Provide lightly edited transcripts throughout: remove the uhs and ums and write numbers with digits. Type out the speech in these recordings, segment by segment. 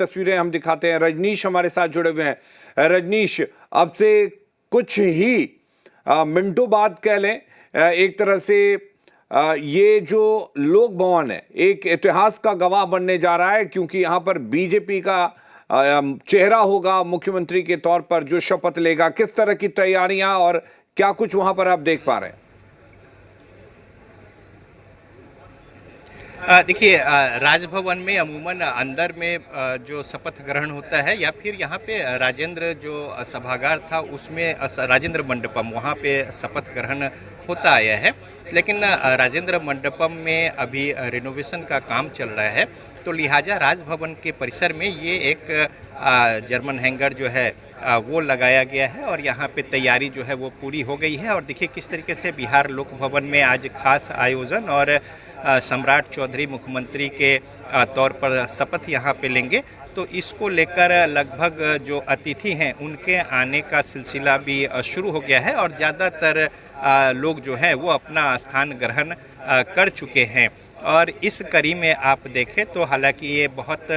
तस्वीरें हम दिखाते हैं। रजनीश हमारे साथ जुड़े हुए हैं। रजनीश, अब से कुछ ही मिनटों बाद कह लें, एक तरह से ये जो लोक भवन है एक इतिहास का गवाह बनने जा रहा है, क्योंकि यहां पर बीजेपी का चेहरा होगा मुख्यमंत्री के तौर पर जो शपथ लेगा। किस तरह की तैयारियां और क्या कुछ वहां पर आप देख पा रहे हैं? देखिए, राजभवन में अमूमन अंदर में जो शपथ ग्रहण होता है या फिर यहाँ पे राजेंद्र जो सभागार था उसमें राजेंद्र मंडपम वहाँ पे शपथ ग्रहण होता आया है। लेकिन राजेंद्र मंडपम में अभी रिनोवेशन का काम चल रहा है, तो लिहाजा राजभवन के परिसर में ये एक जर्मन हैंगर जो है वो लगाया गया है और यहाँ पे तैयारी जो है वो पूरी हो गई है। और देखिए किस तरीके से बिहार लोक भवन में आज खास आयोजन और सम्राट चौधरी मुख्यमंत्री के तौर पर शपथ यहाँ पे लेंगे, तो इसको लेकर लगभग जो अतिथि हैं उनके आने का सिलसिला भी शुरू हो गया है और ज़्यादातर लोग जो हैं वो अपना स्थान ग्रहण कर चुके हैं। और इस कड़ी में आप देखें तो हालांकि ये बहुत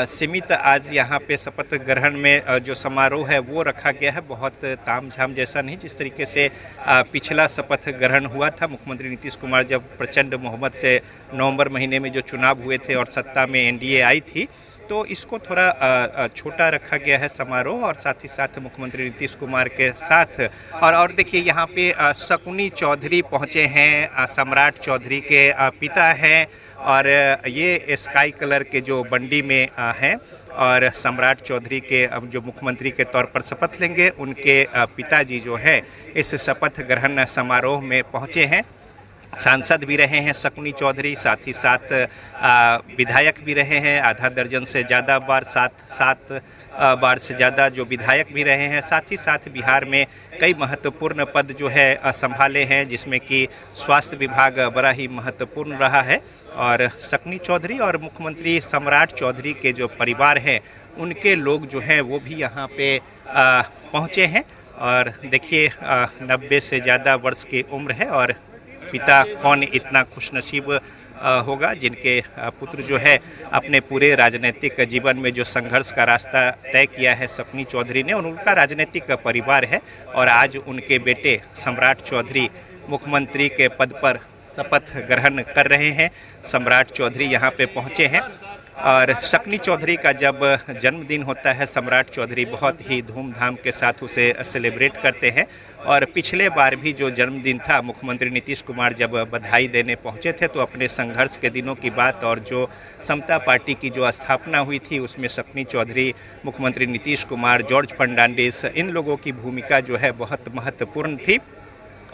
सीमित आज यहाँ पे शपथ ग्रहण में जो समारोह है वो रखा गया है, बहुत तामझाम जैसा नहीं। जिस तरीके से पिछला शपथ ग्रहण हुआ था मुख्यमंत्री नीतीश कुमार जब प्रचंड बहुमत से नवंबर महीने में जो चुनाव हुए थे और सत्ता में एनडीए आई थी, तो इसको थोड़ा छोटा रखा गया है समारोह और साथ ही साथ मुख्यमंत्री नीतीश कुमार के साथ। और देखिए यहाँ पे शकुनी चौधरी पहुँचे हैं, सम्राट चौधरी के पिता हैं और ये स्काई कलर के जो बंडी में हैं और सम्राट चौधरी के जो मुख्यमंत्री के तौर पर शपथ लेंगे उनके पिताजी जो हैं इस शपथ ग्रहण समारोह में पहुँचे हैं। सांसद भी रहे हैं शकुनी चौधरी, साथ ही साथ विधायक भी रहे हैं, आधा दर्जन से ज़्यादा बार, सात बार से ज़्यादा जो विधायक भी रहे हैं। साथ ही साथ बिहार में कई महत्वपूर्ण पद जो है संभाले हैं, जिसमें कि स्वास्थ्य विभाग बड़ा ही महत्वपूर्ण रहा है। और शकुनी चौधरी और मुख्यमंत्री सम्राट चौधरी के जो परिवार हैं उनके लोग जो हैं वो भी यहाँ पे पहुँचे हैं। और देखिए 90 से ज़्यादा वर्ष की उम्र है और पिता कौन इतना खुशनसीब होगा जिनके पुत्र जो है अपने पूरे राजनीतिक जीवन में जो संघर्ष का रास्ता तय किया है शकुनी चौधरी ने, उनका राजनीतिक परिवार है और आज उनके बेटे सम्राट चौधरी मुख्यमंत्री के पद पर शपथ ग्रहण कर रहे हैं। सम्राट चौधरी यहाँ पे पहुँचे हैं और शकुनी चौधरी का जब जन्मदिन होता है सम्राट चौधरी बहुत ही धूमधाम के साथ उसे सेलिब्रेट करते हैं। और पिछले बार भी जो जन्मदिन था मुख्यमंत्री नीतीश कुमार जब बधाई देने पहुंचे थे तो अपने संघर्ष के दिनों की बात और जो समता पार्टी की जो स्थापना हुई थी उसमें शकुनी चौधरी, मुख्यमंत्री नीतीश कुमार, जॉर्ज फर्नांडिस, इन लोगों की भूमिका जो है बहुत महत्वपूर्ण थी।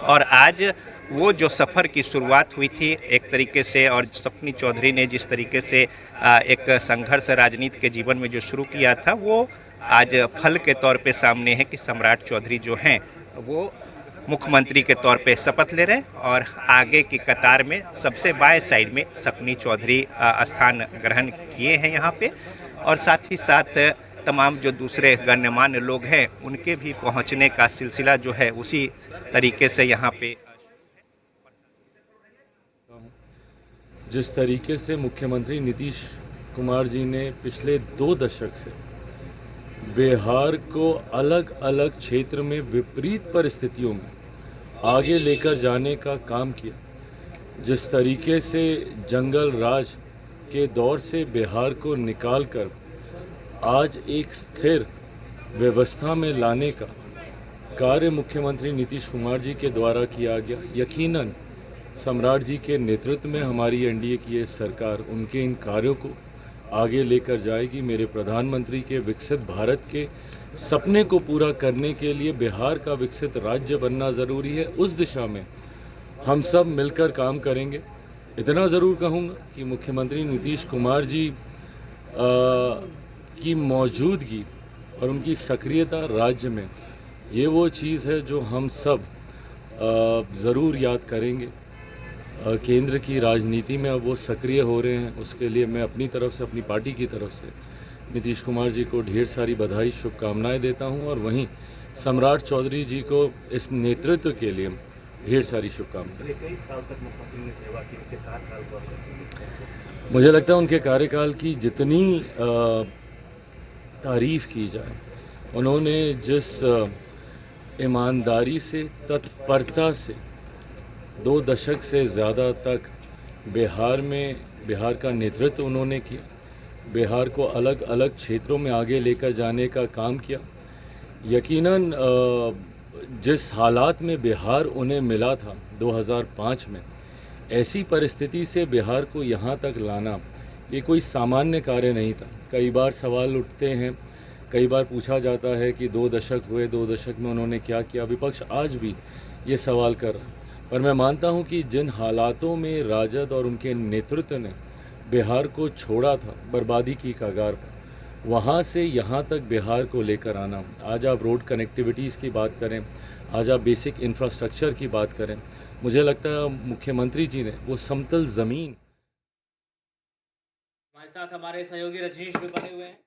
और आज वो जो सफ़र की शुरुआत हुई थी एक तरीके से, और शकुनी चौधरी ने जिस तरीके से एक संघर्ष राजनीति के जीवन में जो शुरू किया था वो आज फल के तौर पे सामने है कि सम्राट चौधरी जो हैं वो मुख्यमंत्री के तौर पे शपथ ले रहे हैं और आगे की कतार में सबसे बाएं साइड में शकुनी चौधरी स्थान ग्रहण किए हैं यहाँ पे। और साथ ही साथ तमाम जो दूसरे गण्यमान्य लोग हैं उनके भी पहुँचने का सिलसिला जो है उसी तरीके से यहाँ पे। जिस तरीके से मुख्यमंत्री नीतीश कुमार जी ने पिछले 2 दशक से बिहार को अलग अलग क्षेत्र में विपरीत परिस्थितियों में आगे लेकर जाने का काम किया, जिस तरीके से जंगल राज के दौर से बिहार को निकालकर आज एक स्थिर व्यवस्था में लाने का कार्य मुख्यमंत्री नीतीश कुमार जी के द्वारा किया गया। यकीनन सम्राट जी के नेतृत्व में हमारी एनडीए की ये सरकार उनके इन कार्यों को आगे लेकर जाएगी। मेरे प्रधानमंत्री के विकसित भारत के सपने को पूरा करने के लिए बिहार का विकसित राज्य बनना ज़रूरी है। उस दिशा में हम सब मिलकर काम करेंगे। इतना ज़रूर कहूँगा कि मुख्यमंत्री नीतीश कुमार जी की मौजूदगी और उनकी सक्रियता राज्य में ये वो चीज़ है जो हम सब ज़रूर याद करेंगे। केंद्र की राजनीति में अब वो सक्रिय हो रहे हैं, उसके लिए मैं अपनी तरफ से, अपनी पार्टी की तरफ से नीतीश कुमार जी को ढेर सारी बधाई, शुभकामनाएं देता हूं और वहीं सम्राट चौधरी जी को इस नेतृत्व के लिए ढेर सारी शुभकामनाएं। कई साल तक मुख्यमंत्री ने सेवा की, मुझे लगता है उनके कार्यकाल की जितनी तारीफ़ की जाए। उन्होंने जिस ईमानदारी से, तत्परता से 2 दशक से ज़्यादा तक बिहार का नेतृत्व उन्होंने किया, बिहार को अलग अलग क्षेत्रों में आगे लेकर जाने का काम किया। यकीनन जिस हालात में बिहार उन्हें मिला था 2005 में, ऐसी परिस्थिति से बिहार को यहाँ तक लाना ये कोई सामान्य कार्य नहीं था। कई बार सवाल उठते हैं, कई बार पूछा जाता है कि 2 दशक हुए, 2 दशक में उन्होंने क्या किया। विपक्ष आज भी ये सवाल कर रहा है, पर मैं मानता हूँ कि जिन हालातों में राजद और उनके नेतृत्व ने बिहार को छोड़ा था बर्बादी की कगार पर, वहाँ से यहाँ तक बिहार को लेकर आना, आज आप रोड कनेक्टिविटीज़ की बात करें, आज आप बेसिक इंफ्रास्ट्रक्चर की बात करें, मुझे लगता है मुख्यमंत्री जी ने वो समतल ज़मीन। हमारे साथ हमारे सहयोगी रजनीश भी बने हुए हैं।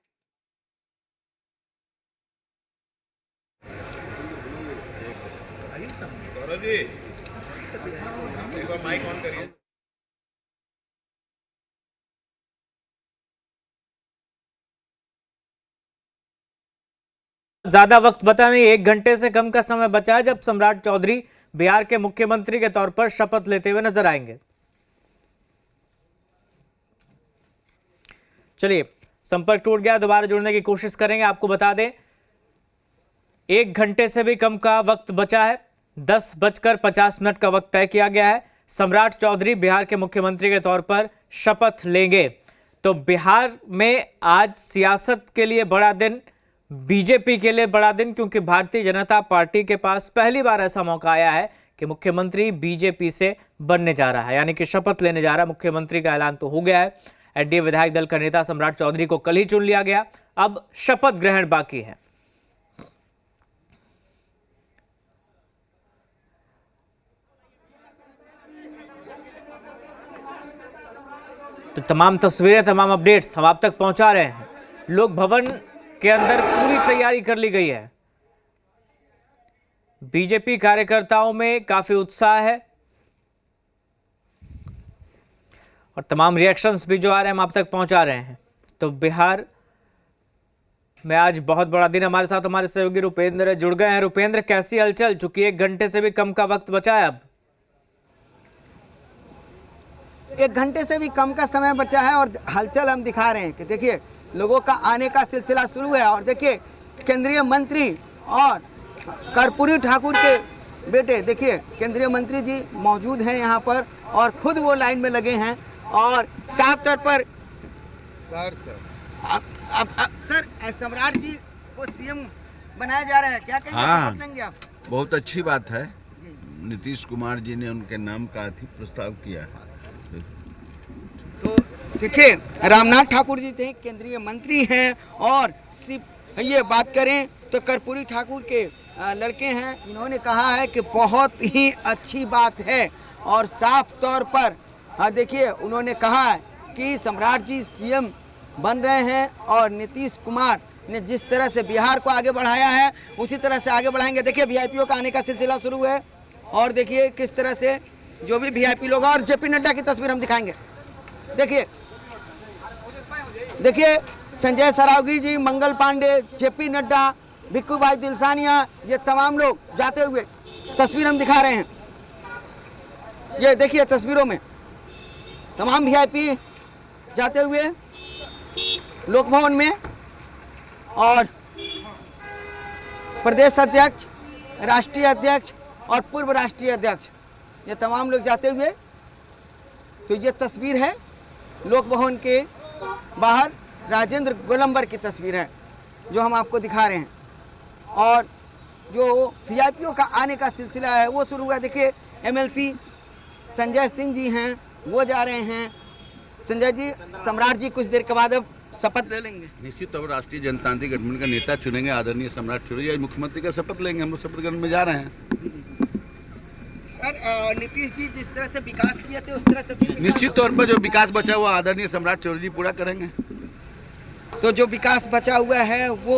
ज्यादा वक्त बता नहीं, 1 घंटे से कम का समय बचा है जब सम्राट चौधरी बिहार के मुख्यमंत्री के तौर पर शपथ लेते हुए नजर आएंगे। चलिए, संपर्क टूट गया, दोबारा जुड़ने की कोशिश करेंगे। आपको बता दें 1 घंटे से भी कम का वक्त बचा है, 10:50 का वक्त तय किया गया है। सम्राट चौधरी बिहार के मुख्यमंत्री के तौर पर शपथ लेंगे। तो बिहार में आज सियासत के लिए बड़ा दिन, बीजेपी के लिए बड़ा दिन, क्योंकि भारतीय जनता पार्टी के पास पहली बार ऐसा मौका आया है कि मुख्यमंत्री बीजेपी से बनने जा रहा है, यानी कि शपथ लेने जा रहा है। मुख्यमंत्री का ऐलान तो हो गया है। एनडीए विधायक दल का नेता सम्राट चौधरी को कल ही चुन लिया गया, अब शपथ ग्रहण बाकी है। तो तमाम तस्वीरें, तमाम अपडेट्स हम आप तक पहुंचा रहे हैं। लोक भवन के अंदर पूरी तैयारी कर ली गई है। बीजेपी कार्यकर्ताओं में काफी उत्साह है और तमाम रिएक्शंस भी जो आ रहे हैं हम आप तक पहुंचा रहे हैं। तो बिहार में आज बहुत बड़ा दिन। हमारे साथ हमारे सहयोगी रुपेंद्र जुड़ गए हैं। रुपेंद्र, कैसी हलचल, चूंकि 1 घंटे से भी कम का वक्त बचा है, अब 1 घंटे से भी कम का समय बचा है और हलचल हम दिखा रहे हैं कि देखिए लोगों का आने का सिलसिला शुरू है। और देखिए केंद्रीय मंत्री और कर्पूरी ठाकुर के बेटे, देखिए केंद्रीय मंत्री जी मौजूद हैं यहाँ पर और खुद वो लाइन में लगे हैं। और साफ तौर पर सर सम्राट जी को सीएम बनाया जा रहा है, क्या कहेंगे? हाँ, शपथ लेंगे आप? बहुत अच्छी बात है। नीतीश कुमार जी ने उनके नाम का प्रस्ताव किया है। तो देखिए रामनाथ ठाकुर जी थे, केंद्रीय मंत्री हैं। और सिर्फ ये बात करें तो कर्पूरी ठाकुर के लड़के हैं। इन्होंने कहा है कि बहुत ही अच्छी बात है और साफ तौर पर देखिए उन्होंने कहा है कि सम्राट जी सीएम बन रहे हैं और नीतीश कुमार ने जिस तरह से बिहार को आगे बढ़ाया है उसी तरह से आगे बढ़ाएंगे। देखिए वीआईपीओ का आने का सिलसिला शुरू है और देखिए किस तरह से जो भी वीआईपी लोग, और जेपी नड्डा की तस्वीर हम दिखाएंगे। देखिए संजय सरावगी जी, मंगल पांडे, जेपी नड्डा, भिक्खू भाई दिलसानिया, ये तमाम लोग जाते हुए तस्वीर हम दिखा रहे हैं। ये देखिए तस्वीरों में तमाम वीआईपी जाते हुए लोक भवन में, और प्रदेश अध्यक्ष, राष्ट्रीय अध्यक्ष और पूर्व राष्ट्रीय अध्यक्ष, ये तमाम लोग जाते हुए। तो ये तस्वीर है लोक भवन के बाहर, राजेंद्र गोलंबर की तस्वीर है जो हम आपको दिखा रहे हैं। और जो वीआईपीओ का आने का सिलसिला है वो शुरू हुआ। देखिए एमएलसी संजय सिंह जी हैं, वो जा रहे हैं। संजय जी, सम्राट जी कुछ देर के बाद अब शपथ ले लेंगे। निश्चित तौर राष्ट्रीय जनतांत्रिक गठबंधन का नेता चुनेंगे आदरणीय सम्राट चौधरी, आज मुख्यमंत्री का शपथ लेंगे। हम लोग शपथ ग्रहण में जा रहे हैं। सर नीतीश जी जिस तरह से विकास किए थे उस तरह से निश्चित तौर पर जो विकास बचा हुआ आदरणीय सम्राट चौधरी जी पूरा करेंगे। तो जो विकास बचा हुआ है वो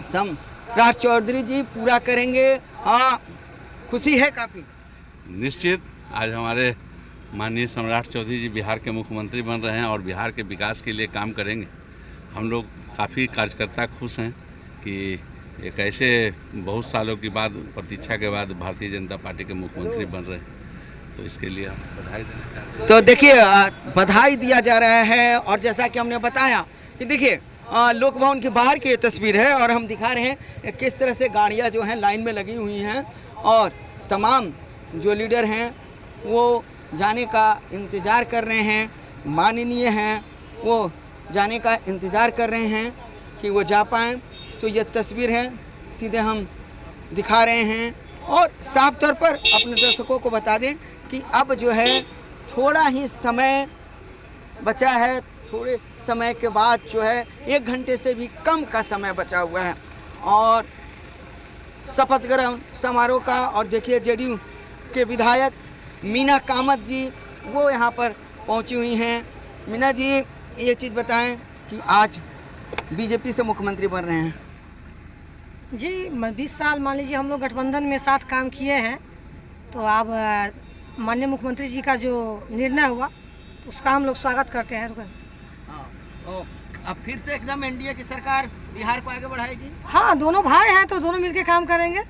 सम्राट चौधरी जी पूरा करेंगे। हाँ, खुशी है काफ़ी। निश्चित आज हमारे माननीय सम्राट चौधरी जी बिहार के मुख्यमंत्री बन रहे हैं और बिहार के विकास के लिए काम करेंगे। हम लोग काफ़ी कार्यकर्ता खुश हैं कि एक ऐसे बहुत सालों की बाद प्रतीक्षा के बाद भारतीय जनता पार्टी के मुख्यमंत्री बन रहे हैं, तो इसके लिए हम बधाई देना चाहते हैं। तो देखिए बधाई दिया जा रहा है। और जैसा कि हमने बताया कि देखिए लोक भवन के बाहर की ये तस्वीर है और हम दिखा रहे हैं किस तरह से गाड़ियां जो हैं लाइन में लगी हुई हैं और तमाम जो लीडर हैं वो जाने का इंतज़ार कर रहे हैं, माननीय हैं वो जाने का इंतज़ार कर रहे हैं कि वो जा पाएँ। तो ये तस्वीर है, सीधे हम दिखा रहे हैं और साफ तौर पर अपने दर्शकों को बता दें कि अब जो है थोड़ा ही समय बचा है, थोड़े समय के बाद जो है 1 घंटे से भी कम का समय बचा हुआ है और शपथ ग्रहण समारोह का। और देखिए जेडीयू के विधायक मीना कामत जी वो यहाँ पर पहुँची हुई हैं। मीना जी ये चीज़ बताएं कि आज बीजेपी से मुख्यमंत्री बन रहे हैं। जी 20 साल मान लीजिए हम लोग गठबंधन में साथ काम किए हैं, तो अब माननीय मुख्यमंत्री जी का जो निर्णय हुआ उसका हम लोग स्वागत करते हैं। तो अब फिर से एकदम एनडीए की सरकार बिहार को आगे बढ़ाएगी। हाँ, दोनों भाई हैं तो दोनों मिलके काम करेंगे,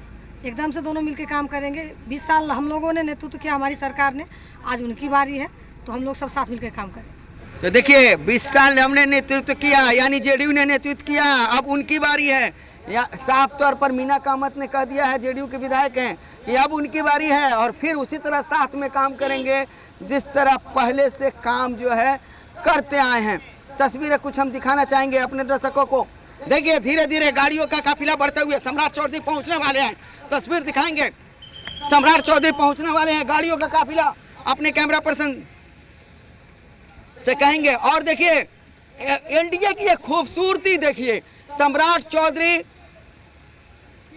एकदम से दोनों मिलके काम करेंगे। 20 साल हम लोगों ने नेतृत्व किया, हमारी सरकार ने, आज उनकी बारी है तो हम लोग सब साथ मिलकर काम करें। तो देखिए 20 साल हमने नेतृत्व किया, यानी जेडीयू ने नेतृत्व किया, अब उनकी बारी है। या साफ तौर पर मीना कामत ने कह दिया है, जेडीयू के विधायक हैं, कि अब उनकी बारी है और फिर उसी तरह साथ में काम करेंगे जिस तरह पहले से काम जो है करते आए हैं। तस्वीरें कुछ हम दिखाना चाहेंगे अपने दर्शकों को। देखिए धीरे धीरे गाड़ियों का काफिला बढ़ते हुए सम्राट चौधरी पहुंचने वाले हैं। तस्वीर दिखाएंगे, सम्राट चौधरी पहुंचने वाले हैं, गाड़ियों का काफिला अपने कैमरा पर्सन से कहेंगे। और देखिए एनडीए की एक खूबसूरती देखिए, सम्राट चौधरी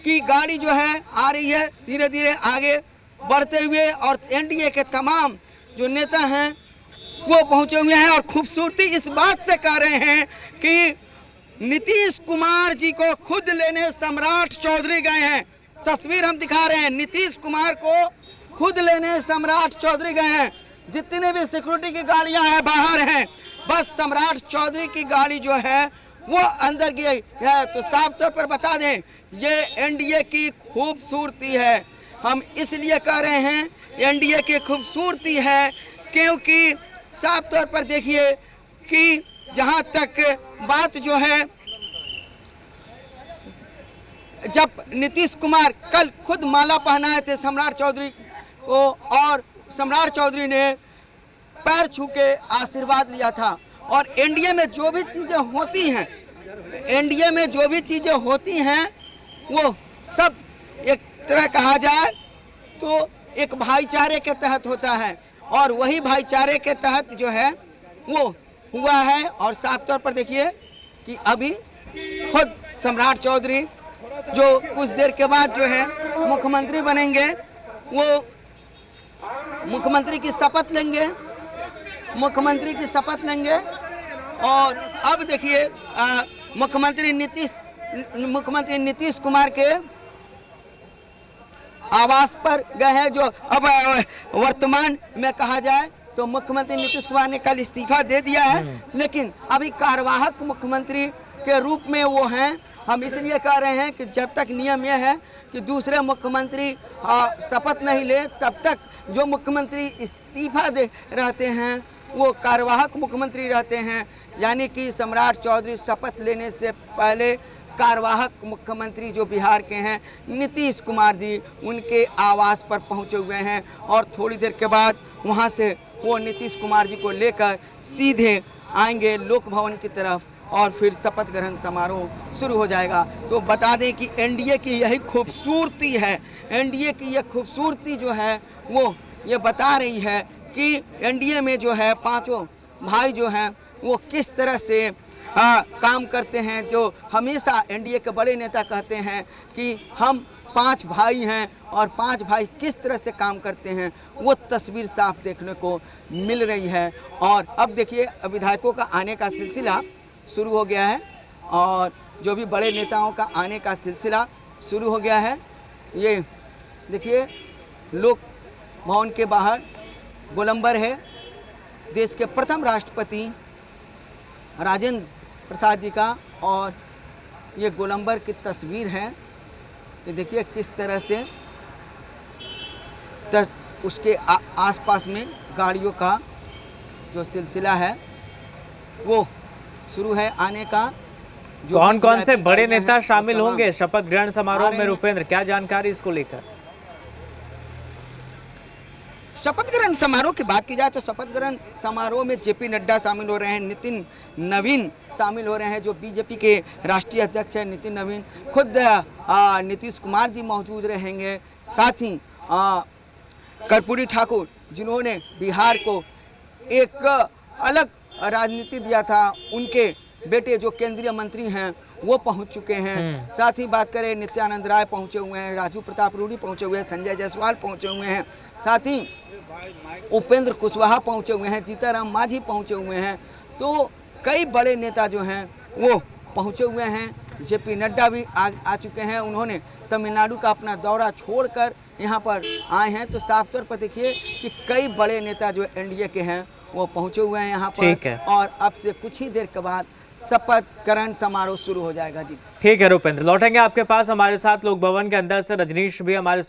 की गाड़ी जो है आ रही है धीरे धीरे आगे बढ़ते हुए और एनडीए के तमाम जो नेता हैं वो पहुंचे हुए हैं। और खूबसूरती इस बात से कह रहे हैं कि नीतीश कुमार जी को खुद लेने सम्राट चौधरी गए हैं। तस्वीर हम दिखा रहे हैं, नीतीश कुमार को खुद लेने सम्राट चौधरी गए हैं। जितने भी सिक्योरिटी की गाड़ियां हैं बाहर हैं, बस सम्राट चौधरी की गाड़ी जो है वो अंदर गई है। तो साफ तौर पर बता दें ये एनडीए की खूबसूरती है। हम इसलिए कह रहे हैं एनडीए की खूबसूरती है क्योंकि साफ तौर पर देखिए कि जहां तक बात जो है, जब नीतीश कुमार कल खुद माला पहनाए थे सम्राट चौधरी को और सम्राट चौधरी ने पैर छू के आशीर्वाद लिया था। और एनडीए में जो भी चीज़ें होती हैं, एनडीए में जो भी चीज़ें होती हैं वो सब एक तरह कहा जाए तो एक भाईचारे के तहत होता है और वही भाईचारे के तहत जो है वो हुआ है। और साफ तौर पर देखिए कि अभी खुद सम्राट चौधरी जो कुछ देर के बाद जो है मुख्यमंत्री बनेंगे, वो मुख्यमंत्री की शपथ लेंगे, मुख्यमंत्री की शपथ लेंगे। और अब देखिए मुख्यमंत्री नीतीश कुमार के आवास पर गए हैं, जो अब वर्तमान में कहा जाए तो मुख्यमंत्री नीतीश कुमार ने कल इस्तीफा दे दिया है, लेकिन अभी कार्यवाहक मुख्यमंत्री के रूप में वो हैं। हम इसलिए कह रहे हैं कि जब तक नियम यह है कि दूसरे मुख्यमंत्री शपथ नहीं ले, तब तक जो मुख्यमंत्री इस्तीफा दे रहते हैं वो कार्यवाहक मुख्यमंत्री रहते हैं। यानी कि सम्राट चौधरी शपथ लेने से पहले कार्यवाहक मुख्यमंत्री जो बिहार के हैं नीतीश कुमार जी, उनके आवास पर पहुंचे हुए हैं और थोड़ी देर के बाद वहां से वो नीतीश कुमार जी को लेकर सीधे आएंगे लोक भवन की तरफ और फिर शपथ ग्रहण समारोह शुरू हो जाएगा। तो बता दें कि एनडीए की यही खूबसूरती है, एनडीए की यह खूबसूरती जो है वो ये बता रही है कि एनडीए में जो है पांचों भाई जो हैं वो किस तरह से काम करते हैं। जो हमेशा एनडीए के बड़े नेता कहते हैं कि हम 5 भाई हैं और 5 भाई किस तरह से काम करते हैं, वो तस्वीर साफ देखने को मिल रही है। और अब देखिए विधायकों का आने का सिलसिला शुरू हो गया है और जो भी बड़े नेताओं का आने का सिलसिला शुरू हो गया है। ये देखिए लोक भवन के बाहर गोलंबर है, देश के प्रथम राष्ट्रपति राजेंद्र प्रसाद जी का, और ये गोलंबर की तस्वीर है कि देखिए किस तरह से उसके आसपास में गाड़ियों का जो सिलसिला है वो शुरू है आने का। कौन कौन से बड़े नेता शामिल होंगे शपथ ग्रहण समारोह में रुपेंद्र, क्या जानकारी इसको लेकर? शपथ ग्रहण समारोह की बात की जाए तो शपथ ग्रहण समारोह में जेपी नड्डा शामिल हो रहे हैं, नितिन नवीन शामिल हो रहे हैं, जो बीजेपी के राष्ट्रीय अध्यक्ष हैं नितिन नवीन, खुद नीतीश कुमार जी मौजूद रहेंगे, साथ ही कर्पूरी ठाकुर जिन्होंने बिहार को एक अलग राजनीति दिया था, उनके बेटे जो केंद्रीय मंत्री हैं वो पहुंच चुके हैं। साथ ही बात करें नित्यानंद राय पहुंचे हुए हैं, राजू प्रताप रूडी पहुंचे हुए हैं, संजय जायसवाल पहुंचे हुए हैं, साथ ही उपेंद्र कुशवाहा पहुंचे हुए हैं, जीताराम मांझी पहुंचे हुए हैं। तो कई बड़े नेता जो हैं वो पहुंचे हुए हैं। जेपी नड्डा भी आ चुके हैं, उन्होंने तमिलनाडु का अपना दौरा छोड़कर यहाँ पर आए हैं। तो साफ तौर पर देखिए कि कई बड़े नेता जो एनडीए के हैं वो पहुंचे हुए हैं यहाँ पर, और अब से कुछ ही देर के बाद शपथ ग्रहण समारोह शुरू हो जाएगा। जी ठीक है रुपेंद्र, लौटेंगे आपके पास। हमारे साथ लोक भवन के अंदर से रजनीश भी हमारे